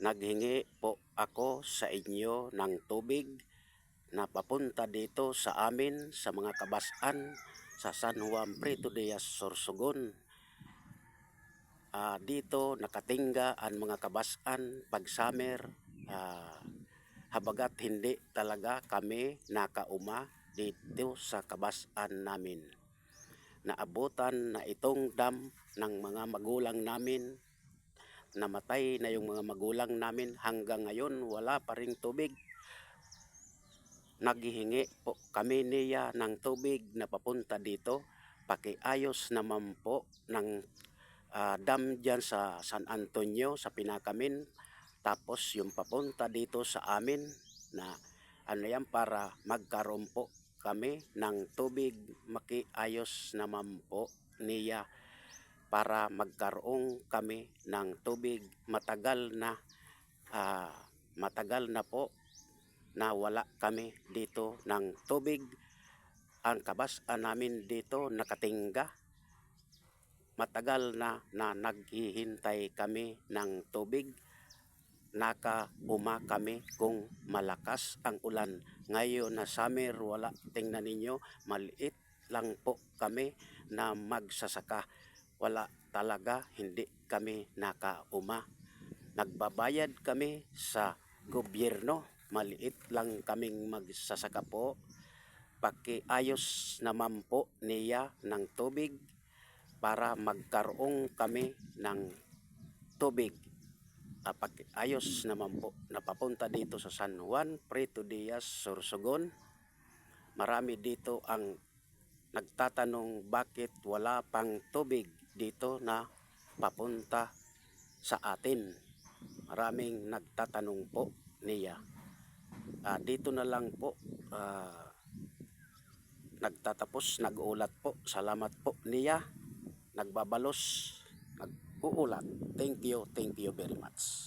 Naghingi po ako sa inyo ng tubig na papunta dito sa amin sa mga kabasan sa San Juan Prieto Diaz, Sorsogon. Dito nakatingga ang mga kabasan pag summer, habagat hindi talaga kami nakauma dito sa kabasan namin. Naabutan na itong dam ng mga magulang namin. Namatay na yung mga magulang namin, hanggang ngayon wala pa ring tubig. Naghihingi po kami niya ng tubig na papunta dito. Pakiayos naman po ng dam dyan sa San Antonio, sa Pinakamin. Tapos yung papunta dito sa amin na ano yan, para magkaroon po kami ng tubig. Makiayos naman po niya para magkaroon kami ng tubig. Matagal na po na wala kami dito ng tubig. Ang kabasan namin dito nakatingga. Matagal na naghihintay kami ng tubig. Nakauma kami kung malakas ang ulan. Ngayon na summer, wala. Tingnan ninyo, maliit lang po kami na magsasaka. Wala talaga, hindi kami nakauma. Nagbabayad kami sa gobyerno. Maliit lang kaming magsasaka po. Pakiayos naman po niya ng tubig para magkaroon kami ng tubig. Pakiayos naman po na papunta dito sa San Juan Prieto Diaz, Sorsogon. Marami dito ang nagtatanong bakit wala pang tubig dito na papunta sa atin. Maraming nagtatanong po niya. Dito na lang po nagtatapos, nag-uulat po. Salamat po niya. Nagbabalos, nag-uulat. Thank you very much.